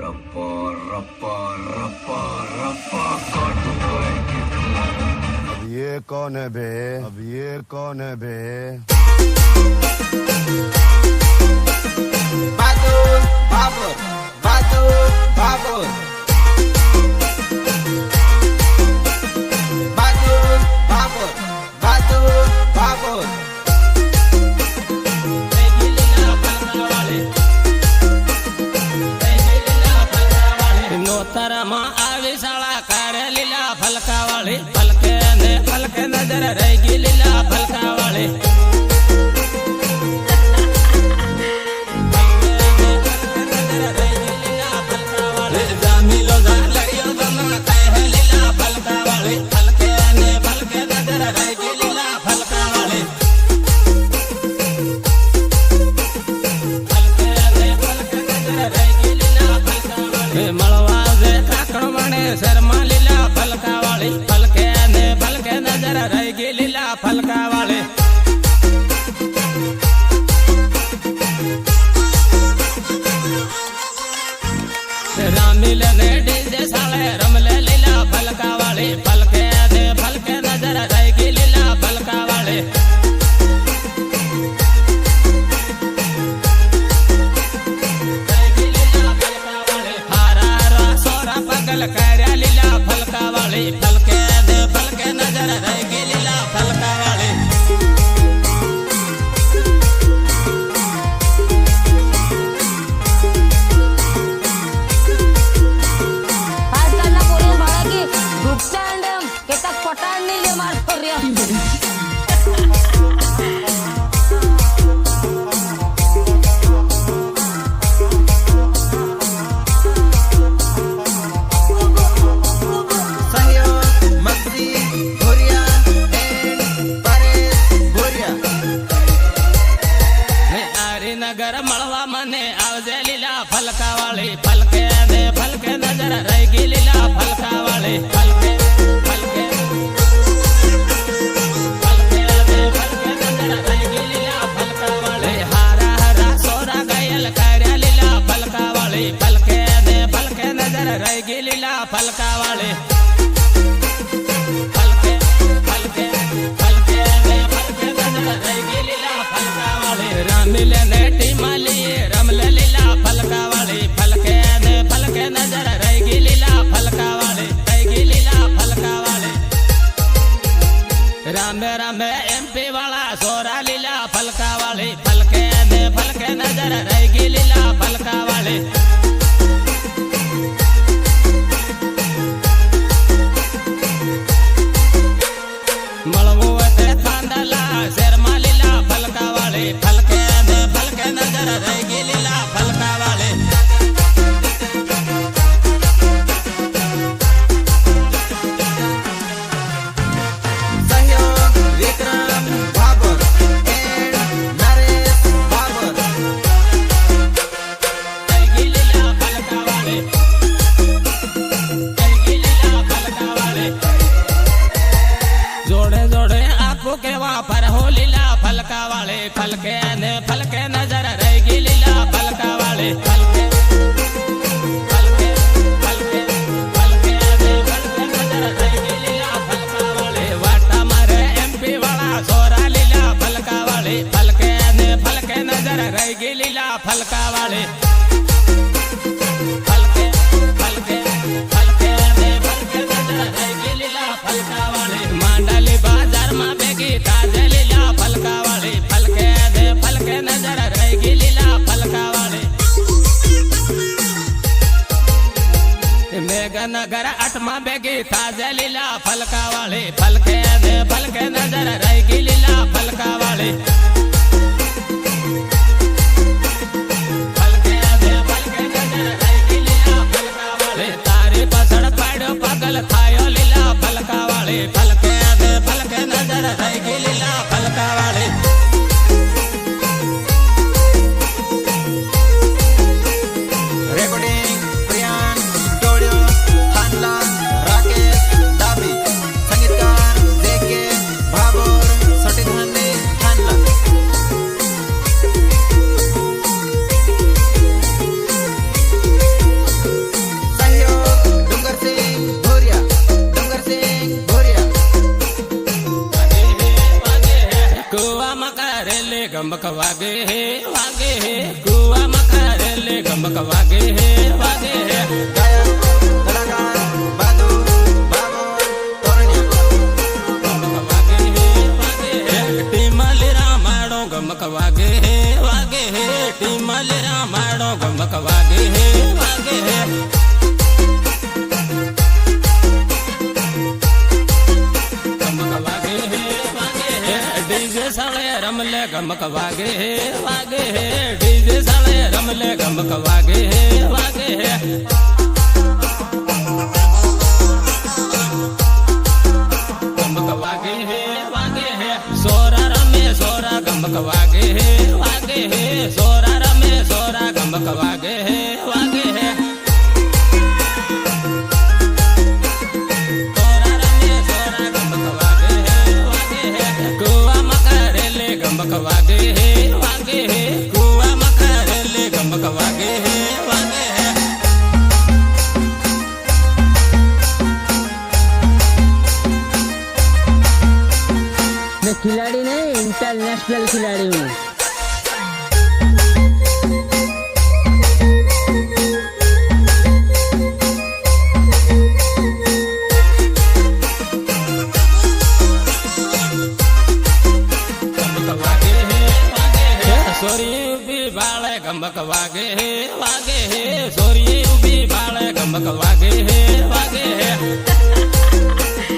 रप्पा रप्पा रप्पा रप्पा काटूंगा इनकी। अब ये कौन है बे? अब ये कौन है बे? बाबूर बाबूर बाबूर बाबूर बाबूर बाबूर बाबूर बाबूर નોતરમાં આવી શાળા કારે લીલા ફલકા વાળી ફલકે ને ફલકે નજર રહી ગઈ લીલા ફલકા વાળી શર્મા લીલા ફલકા વાળી ફલકે ને ફલકે નજર રહી ગઈ લીલા ફલકા વાળી રામીલ ને ડીજે સાળે રમલે લીલા ફલકા વાળી ફલકે ને ફલકે નજર રહી ગઈ લીલા ફલકા વાળી કર્યા લીલા ફલકા વાળી ફલકે દે ફલકે નજર રહી ગઈ લીલા ફલકા વાળી આજકાલના પોલીસ વાળા કે ગુપ્તાંડ કે તક પટાણ ની લે માર ફર્યા નગર મળવા મને આવજે લીલા ફલકા વાળી ફલકે દે ફલકે નજર રહી ગઈ લીલા ફલકા વાળી ફલકે ફલકે ફલકે દે ફલકે નજર રહી ગઈ લીલા ફલકા વાળી હારા હારા સોરા ગયલ કર્યા લીલા ફલકા વાળી ફલકે દે ફલકે નજર રહી ગઈ લીલા ફલકા વાળી ફલકે ફલકે ફલકે દે ફલકે નજર રહી ગઈ લીલા ફલકા વાળી રામીલ ને રમલે લીલા ફલકા વાળી ફલકે ને ફલકે નજર રહી ગઈ લીલા ફલકા વાળી રહી ગઈ લીલા ફલકા વાળી રામે રામે એમપી વાળા સોરા લીલા ફલકા વાળી ફલકે ને ફલકે નજર રહી ગઈ લીલા ફલકા વાળી મળવું તે થાંદલા શેરમાં લીલા ફલકા વાળી ફલકે ને ફલકે નજર રહી ગઈ લીલા ફલકા વાળી સહયોગ વિક્રમ બાબુર એન્ડ નરેશ બાબુર રહી ગઈ લીલા ફલકા વાળી રહી ગઈ લીલા ફલકા વાળી જોડે જોડે આખું કેવા પર હો લીલા ફલકા વાળી ફલકે ને ફલકે નજર રહી ગઈ લીલા ફલકા વાળી ફલકે ફલકે ફલકે ફલકે ને ફલકે નજર રહી ગઈ લીલા ફલકા વાળી વાટા મારે એમપી વાળા સોરા લીલા ફલકા વાળી ફલકે ને ફલકે નજર રહી ગઈ લીલા ફલકા વાળી ફલકે ફલકે ફલકે ને ફલકે નજર રહી ગઈ લીલા ફલકા વાળી માંડલી બાજારમાં ભેગી તાજે લીલા ફલકા વાળી ફલકે ને ફલકે નજર રહી ગઈ લીલા ફલકા વાળી મેઘનગર 8માં ભેગી તાજે લીલા ફલકા વાળી ફલકે ને ફલકે નજર રહી ગઈ લીલા ફલકા વાળી ફલકે ને ફલકે નજર રહી ગઈ લીલા ફલકા વાળી તારી પાછળ પાડ્યો પાગલ થાયો લીલા ફલકા વાળી ફલકે ને ફલકે નજર રહી ગઈ લીલા ફલકા વાળી રેકોર્ડિંગ પ્રિયાન સ્ટુડિયો થાનલા રાકેશ ડાબી સંગીતકાર જેકે બાબુર સટીધાને થાનલા गमक वागे है वागे है कुआ मकारेले गमक वागे है वागे है गायक कलाकार बादू बाबर तोरण्या गमक वागे है वागे है टीमली रामाड़ो गमक वागे है वागे है टीमली रामाड़ो गमक वागे है वागे है गमक वागे है वागे है डीजे साले रमले गमक वागे है वागे है डीजे साले रमले गमक वागे है वागे है गमक वागे है वागे है सोरा रमे सोरा गमक वागे है वागे है सोरा रमे सोरा गमक वागे है वागे है सोरा रमे सोरा गमक वागे है वागे है कुआ मकारेले गमक वागे है वागे है कुआ मकारेले गमक वागे है वागे है मैं खिलाड़ी नहीं इंटरनेशनल खिलाड़ी हूँ। गमक वागे है वागे है सोरी भी बाले गमक वागे है वागे है सोरी भी बाले गमक वागे है वागे है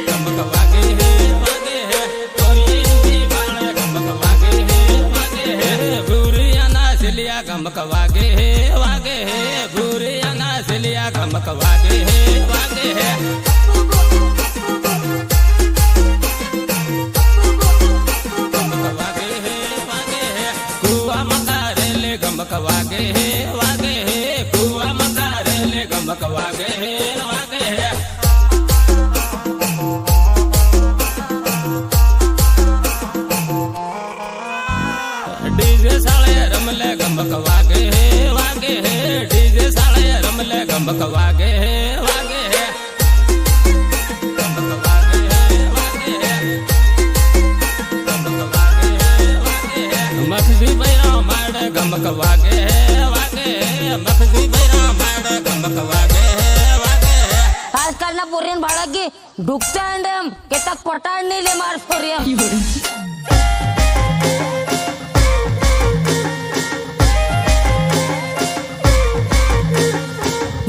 गमक वागे है वागे है सोरी भी बाले गमक वागे है वागे है बुरिया ना सिलिया गमक वागे है वागे है बुरिया ना सिलिया गमक वागे है वागे है गमक वागे है वागे है कुआ मकारेले गमक वागे है वागे है कुआ मकारेले गमक वागे है वागे है डीजे साले रमले गमक वागे है वागे है डीजे साले रमले गमक वागे है वागे है गमक वागे है वागे है गमक वागे है वागे है मखजी बैरा माड़ गमक वागे है वागे है मखजी बैरा माड़ गमक वागे है वागे है आजकाल ना पोरीन बाळगी डुकता अंडम केतक पटाड नाही ले मार पोरिया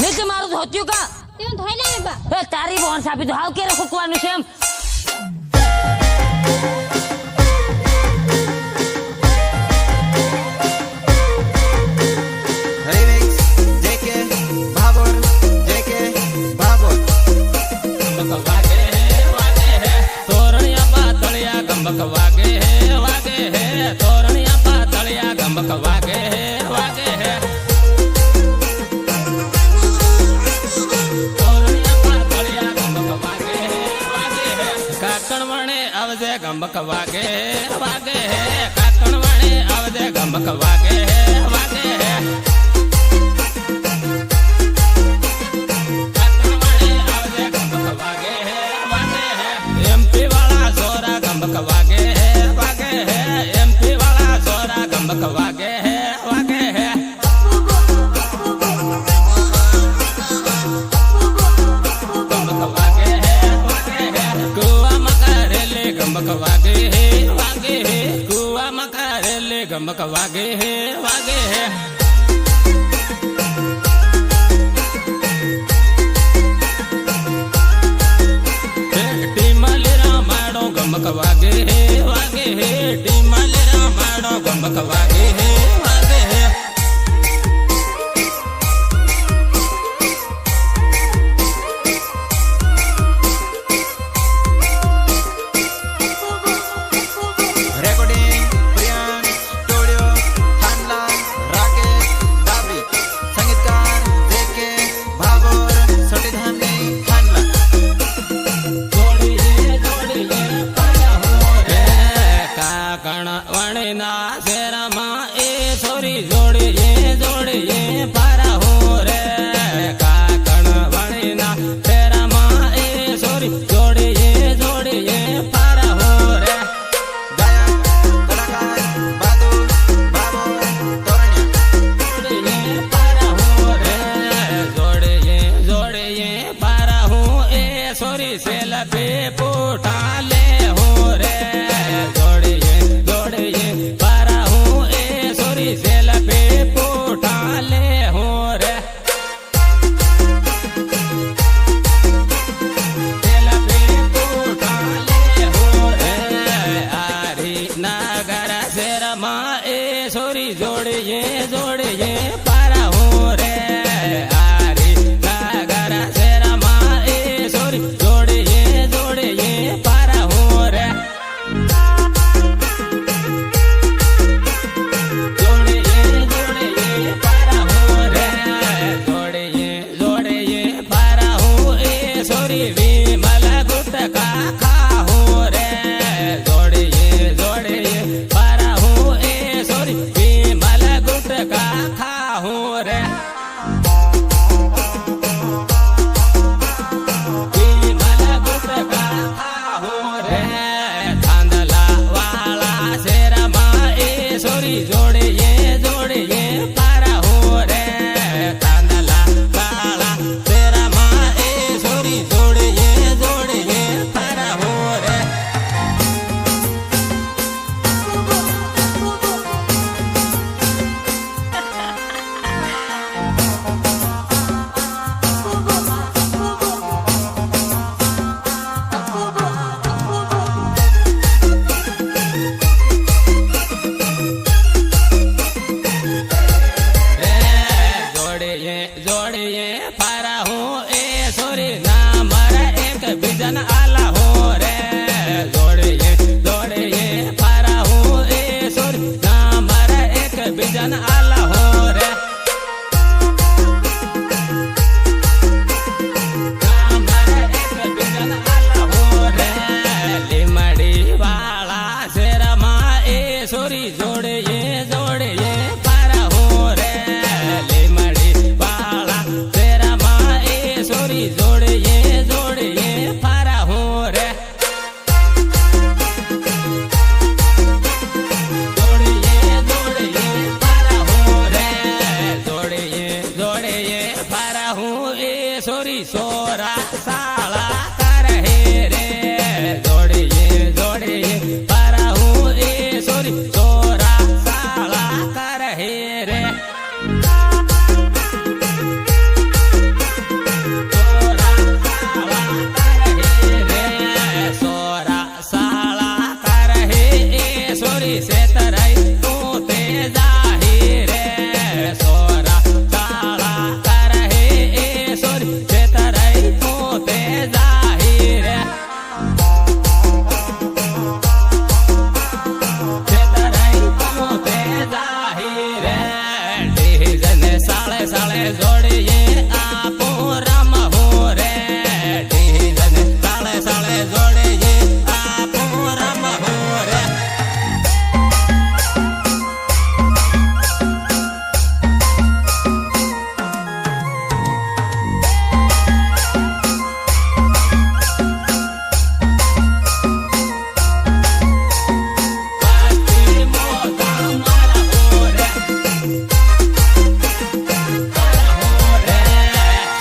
નીચે મારું ધોત્યું કા તેમ ધોઈ લે બા એ તારી બોન સાબી તો હાવ કેરે ફૂકવાનું છે એમ रिमिक्स जेके बाबर जेके बाबर गमक वागे है वागे है तोरणिया पातळिया गमक वागे है वागे है तोरणिया पातळिया गमक वागे है वागे है तोरणिया पातळिया गमक वागे है वागे है काकणवणे आवजे गमक वागे है वागे है काकणवणे आवजे गमक वागे है वागे है काकणवणे आवजे गमक वागे है वागे है एमपी वाला सोरा गमक वागे है वागे है एमपी वाला सोरा गमक वागे है वागे है गमक वागे है वागे है कुआ मकारेले गमक वागे है वागे है कुआ मकारेले गमक वागे है वागे है टीमली रामाड़ो गमक वागे है वागे है टीमली रामाड़ो गमक वागे है वागे है रेकॉर्डिंग प्रियान स्टुडिओ खानला राकेश पे पोटा ले हो रे जोड़िए जोड़िए पारा हूँ ए सोरी सेल पे पोटा ले हो रे सेल पे पोटा ले हो रे आरी नगर शेर माँ ए सोरी जोड़िए जोड़िए पारा हूँ रे आरी नगर शेर माँ ए सोरी जोड़िए जोड़िए पारा हूँ रे जोड़िए जोड़िए पारा हूँ रे जोड़िए जोड़िए पारा हूँ ए सोरी विमल गुटका खा हूँ रे जोड़िए जोड़िए पारा हूँ ए सोरी विमल गुटका खा हूँ रे विमल गुटका खा हूँ रे धांधला वाला शेर माँ ए सोरी जोड़िए जोड़िए पारा हूँ रे धांधला वाला शेर माँ ए सोरी जोड़िए जोड़िए पारा हूँ रे जोड़िए जोड़िए पारा हूँ ए सोरी नामर एक बिजन आला हो रे जोड़िए जोड़िए पारा हूँ ए सोरी नामर एक बिजन आला हो रे नामर एक बिजन आला हो रे लिमड़ी वाला शेर माँ ए सोरी जोड़िए जोड़िए पारा हो रे लिमड़ी वाला शेर माँ ए सोरी जोड़िए जोड़िए पारा हो रे जोड़िए जोड़िए पारा हो रे जोड़िए जोड़िए पारा हूँ ए सोरी सोरा साला कर हे रे जोड़िए जोड़िए पारा हूँ ए सोरी सोरा साला कर हे रे सोरा साला कर हे रे सोरा साला कर हे ए सोरी से तरई तू ते जाहिरे सोरा साला कर हे ए सोरी से तरई तू ते जाहिरे से तरई तू ते जाहिरे डीजन साले साले जोड़िए आपो राम हो रे डीजन साले साले जोड़िए आपो राम हो रे पाती मोता मारा हो रे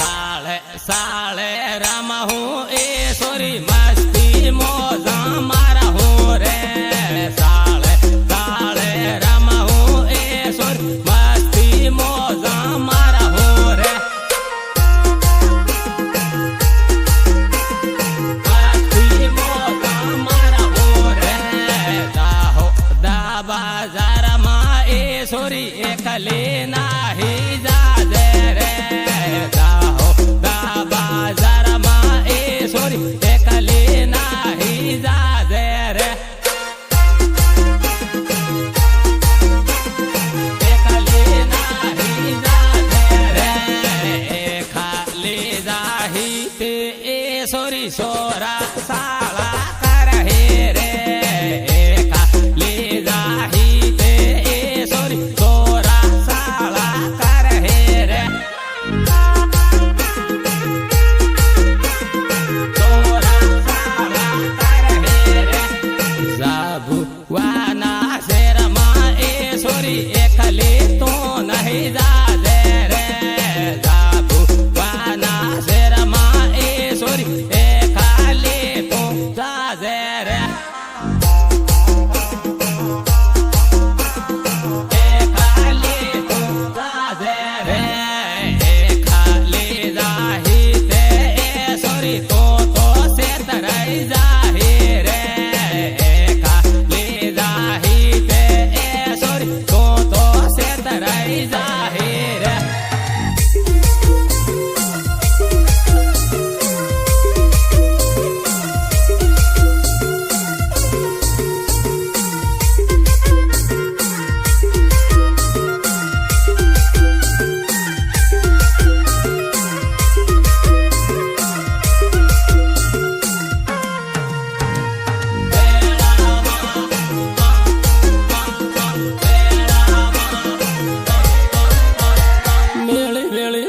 साले साले राम हूँ ए सोरी मस्ती मोजा मारा हूँ रे साले साले राम हूँ ए सोरी मस्ती मोजा मारा हूँ रे मस्ती मोजा मारा हूँ रे दाहो दा बाजार माँ ए सोरी एकले नाही जा दे रे दाहो दा बाजार माँ ए सोरी एकले नाही जा दे रे एकले नाही जा दे रे खाली जाही ते ए सोरी सोरा साला कर हे रे खाली जाही ते ए सोरी सोरा साला कर हे रे सोरा साला कर हे रे जाबू वाना शेर माँ ए सोरी एकले तो नहीं जा दे रे जाबू वाना शेर माँ ए सोरी ए खाली રે ખાલી જાહી તે સોરી તો સેતરાઈ જાહી રે ખાલી જાહી તે સોરી તો સેતરાઈ જાહી રે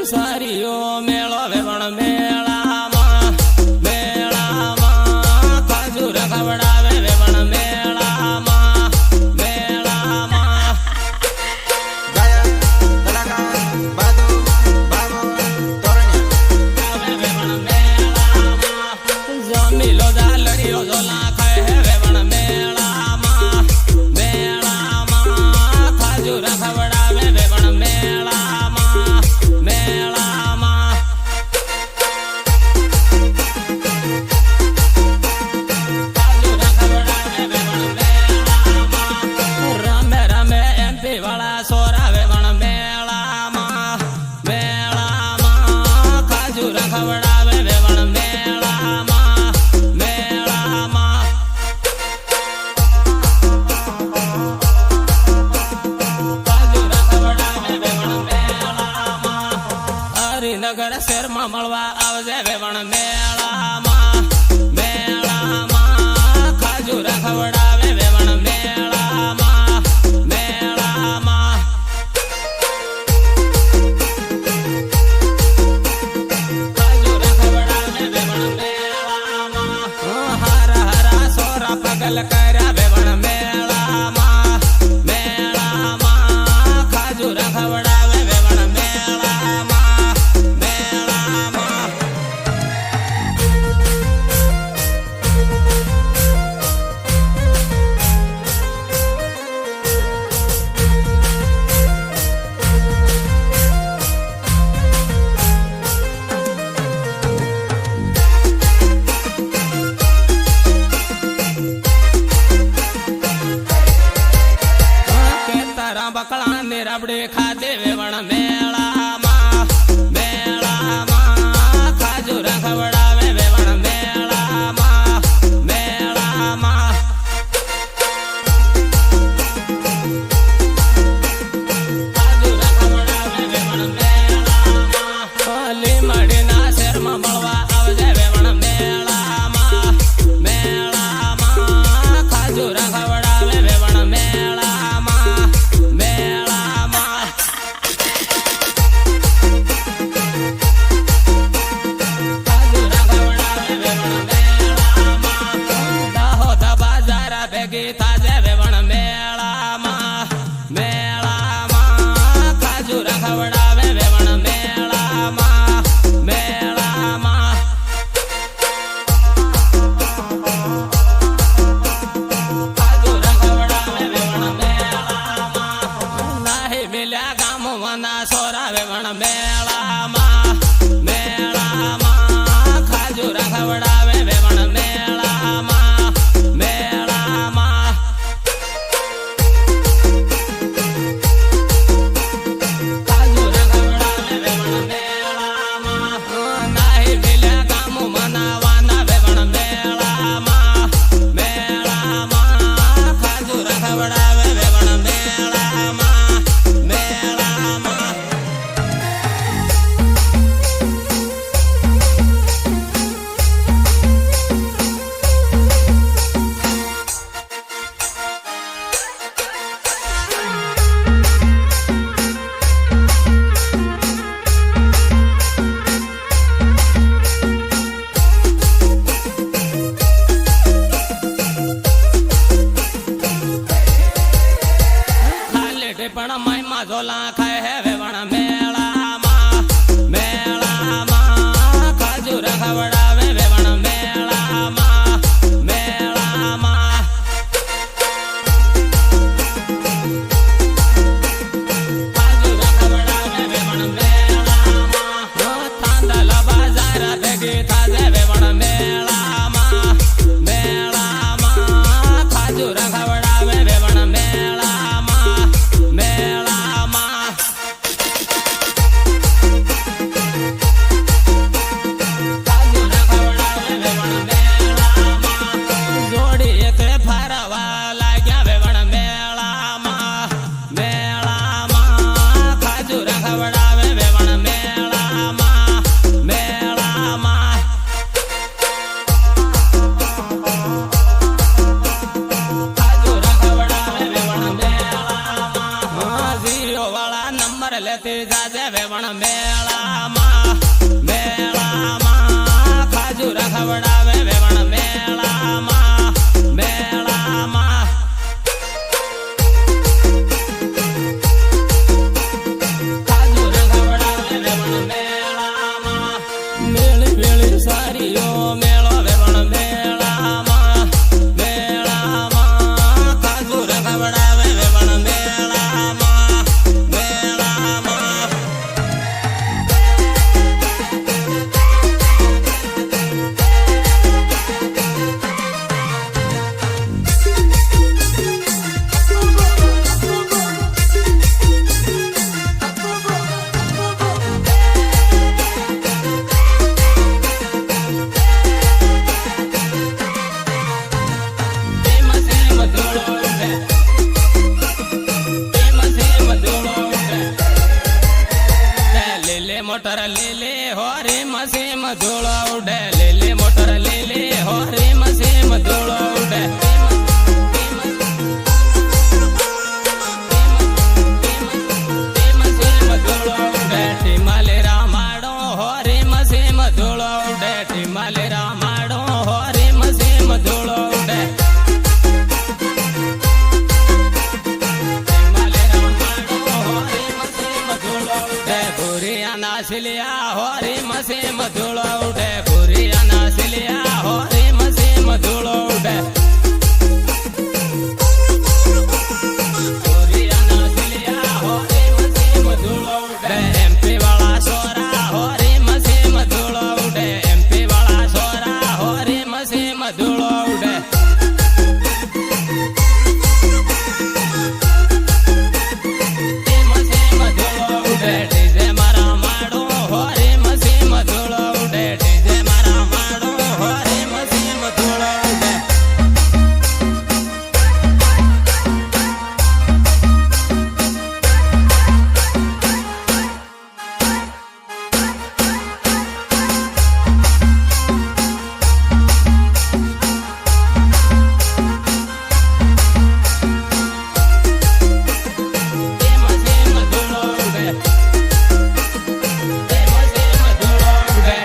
સારીઓ મેળો વેવણ મેળામાં મેળામાં ખજૂર ખવડાવે વેવણ મેળામાં મેળામાં ગાયક કલાકાર બાદુ બાબો તોરણિયા વેવણ મેળામાં જમીલો જાલડીઓ ઝોલા ખાય વેવણ મેળામાં મેળામાં ખજૂર ખવડાવે વેવણ મેળામાં મેળામાં ખજૂર ખવડાવે વેવણ મેળામાં રમે રમે એમપી વાળા સોરા વેવણ મેળામાં મેળામાં ખજૂર ખવડાવે વેવણ મેળામાં મેળામાં ખજૂર ખવડાવે વેવણ મેળામાં હરિનગર શહેરમાં મળવા આવજે વેવણ મેળામાં મેળામાં ખજૂર ખવડાવે વેવણ મેળામાં મેળામાં ખજૂર ખવડાવે વેવણ મેળામાં હારા હારા સોરા પગલ કર્યા વેવણ મેળામાં મેળામાં ખજૂર ખવડાવે વેવણ મેળામાં મેળામાં તારા બકળા ને રબડે ખાધે વેવણ મેળામાં મેળામાં ખજૂર ખવડાવે વેવણ મેળામાં મેળામાં ખજૂર ખવડાવે વેવણ મેળામાં લીમડીના શહેરમાં મળવા આવજે વેવણ મેળામાં મેળામાં ખજૂર ખવડાવે વેવણ મેળામાં મેળામાં ખજૂર ખવડાવે વેવણ મેળામાં દાહોદ બાજાર ભેગી થાજે વેવણ મેળામાં મેળામાં ખજૂર ખવડાવે વેવણ મેળામાં મેળામાં ખજૂર ખવડાવે વેવણ મેળામાં નાહી મિલ્યા ગામોના સોરા વેવણ મેળામાં મેળામાં ખજૂર ખવડાવે વેવણ મેળામાં મેળામાં ખજૂર ખવડાવે વેવણ મેળામાં નાહી મિલ્યા ગામો મનાવાના વેવણ મેળામાં મેળામાં ખજૂર ખવડાવે વેવણ મેળામાં મેળામાં રે વેવણ મેળામાં ખાજુ રખવડાવે વેવણ મેળામાં ખાજુ રખવડાવે વેવણ મેળામાં મેળી વેળી સારીઓ મેળો વેવણ મેળામાં ખાજુ રખવડાવે વેવણ મેળામાં મોટર લીલે હોરે મસીમ ધૂળો ઉડે લીલે મોટર લીલે હોરે મસીમ ધૂળો ઉડે ટીમાલે રામાડો હોરે મસીમ ધૂળો ઉડે ટીમાલે રામાડો હોરે મસીમ ધૂળો ઉડે નાસલિયા હોરી મસીમ ધૂળો ઉડે ભૂરિયા નાસલિયા હોરી મસીમ ધૂળો ઉડે ભૂરિયા નાસલિયા હોરી મસીમ ધૂળો ઉડે એમપી વાળા સોરા હોરી મસીમ ધૂળો ઉડે એમપી વાળા સોરા હોરી મસીમ ધૂળો ઉડે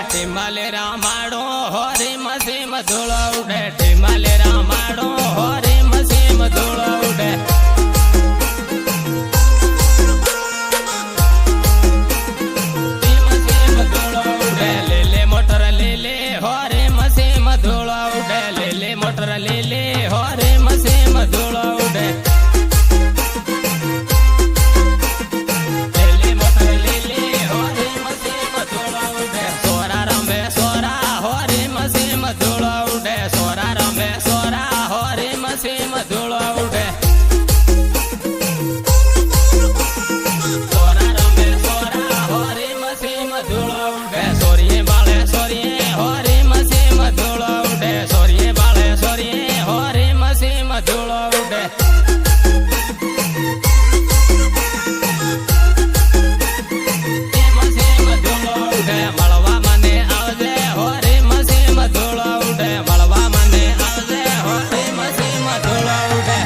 ટીમાલે રામાડો હોરી મસીમ ધૂળો ઉડે ટીમાલે રામાડો હોરી મસીમ ધૂળો ઉડે લીલે મોટર લીલે હોરી મસીમ ધૂળો ઉડે લીલે મોટર લીલે હોરી મસીમ ધૂળો ઉડે મસીમ ધૂળો ઉડે સોરા રમે સોરા હોરી મસીમ ધૂળો ઉડે સોરીએ બાળે સોરીએ હોરી મસીમ ધૂળો ઉડે સોરીએ બાળે સોરીએ હોરી મસીમ ધૂળો ઉડે મસીમ ધૂળો ઉડે મળવા મને આવજે હોરી મસીમ ધૂળો ઉડે મળવા મને આવજે હોરી મસીમ ધૂળો ઉડે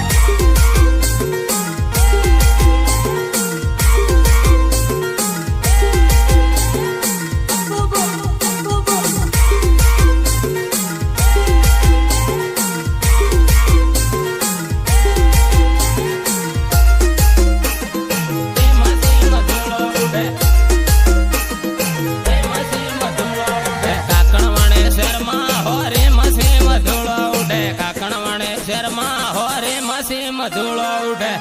મસીમ ધૂળો ઉડે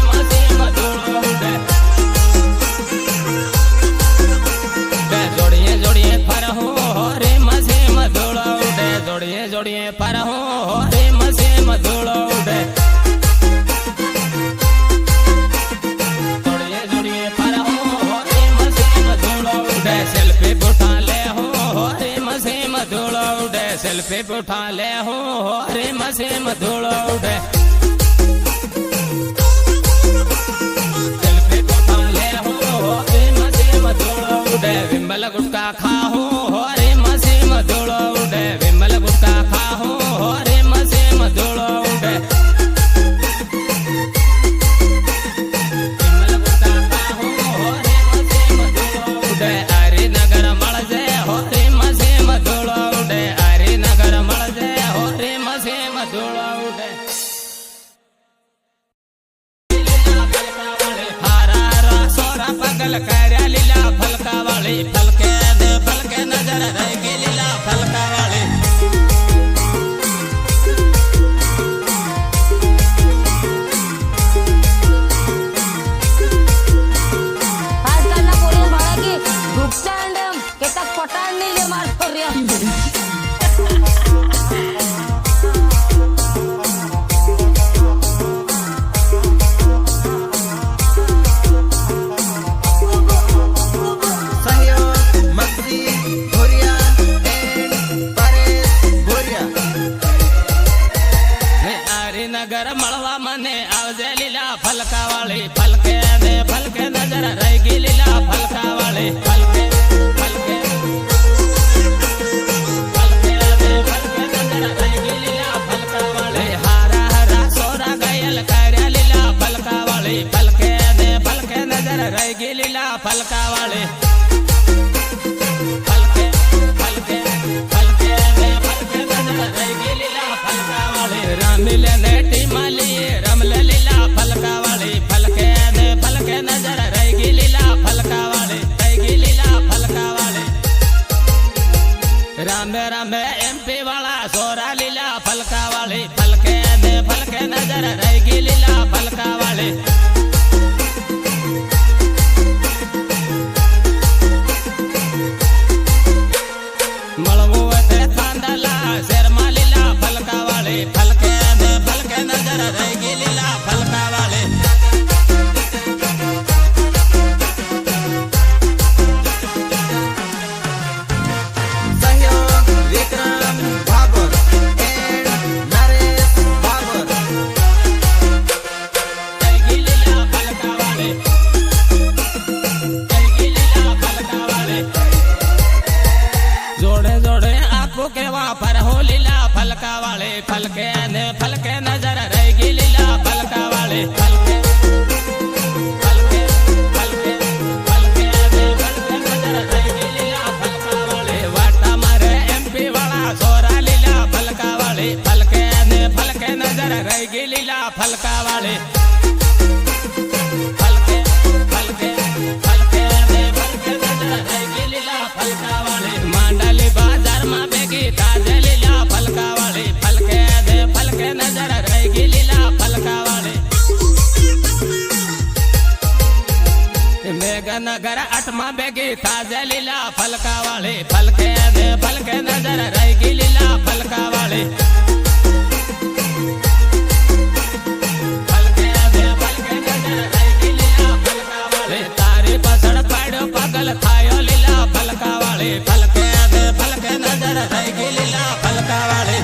મસીમ ધૂળો ઉડે જોડીએ જોડીએ ફરહું હોરે મસીમ ધૂળો ઉડે જોડીએ જોડીએ ફરહું હોરે મસીમ ધૂળો ઉડે જોડીએ જોડીએ ફરહું હોરે મસીમ ધૂળો ઉડે સેલ્ફી બુઠા લે હું હોરે મસીમ ધૂળો ઉડે સેલ્ફી બુઠા લે હું હોરે મસીમ ધૂળો ઉડે સેલ્ફી બુઠા લે હું હોરે મસીમ ધૂળો ઉડે વિમલ ગુટકા ખાહું હોરે મસીમ ધૂળો ઉડે વિમલ ગુટકા ખાહું હોરે મસીમ ધૂળો ઉડે વિમલ ગુટકા ખાહું ગોકુલ કર્યા લીલા ફલકા વાળી ફલકે ને ફલકે નજર રહી ગઈ લીલા ફલકા વાળી આજકાલના પોલીસ બાળકી ભૂખચાંડ કેટલાક પટાણ ની જે માર ફર્યા સહયોગ મક્સી ભોરિયા એન્ડ પરેશ ભોરિયા ને આરીનગર મળવા મને આવજે લીલા ફલકા વાળી ફલકે ને ફલકે નજર રહી ગઈ લીલા ફલકા વાળી ફલકે ફલકે ફલકે ને ફલકે નજર રહી ગઈ લીલા ફલકા વાળી હારા હારા સોરા ગાયલ કર્યા લીલા ફલકા વાળી ફલકે ને ફલકે નજર રહી ગઈ લીલા ફલકા વાળી ફલકે ફલકે ફલકે ને ફલકે નજર રહી ગઈ લીલા ફલકા વાળી રામીલે ને ટીમાલી રમલે લીલા ફલકા વાળી ફલકે ને ફલકે નજર રહી ગઈ લીલા ફલકા વાળી રહી ગઈ લીલા ફલકા વાળી રામે રામે એમપી વાળા સોરા લીલા ફલકા વાળી ફલકે ને ફલકે નજર રહી ગઈ લીલા ફલકા વાળી મળવું તે થાંદલા શેરમાં લીલા ફલકા વાળી ફલકે ને ફલકે નજર રહી ગઈ લીલા ફલકા વાળી સહયોગ વિક્રમ ભાભોર એન્ડ નરેશ ભાભોર રહી ગઈ લીલા ફલકા વાળી રહી ગઈ લીલા ફલકા વાળી જોડે જોડે આખું કેવા પર હો લીલા ફલકા વાળી ફલકે ને ફલકે નજર રહી ગઈ લીલા ફલકા વાળી ફલકે ફલકે ફલકે ફલકે ને ફલકે નજર રહી ગઈ લીલા ફલકા વાળી વાટા મારે એમપી વાળા સોરા લીલા ફલકા વાળી ફલકે ને ફલકે નજર રહી ગઈ લીલા ફલકા વાળી ફલકે ફલકે ફલકે ને ફલકે નજર રહી ગઈ લીલા ફલકા વાળી માંડલી બાજારમાં ભેગી તાજે લીલા ફલકા વાળી ફલકે ને ફલકે નજર રહી ગઈ લીલા ફલકા વાળી મેઘનગર 8માં ભેગી તાજે લીલા ફલકા વાળી ફલકે ને ફલકે નજર રહી ગઈ લીલા ફલકા વાળી ફલકે ને ફલકે નજર રહી ગઈ લીલા ફલકા વાળી તારી પાછળ પાડ્યો પગલ થાયો લીલા ફલકા વાળી ફલકે ને ફલકે નજર રહી ગઈ લીલા ફલકા વાળી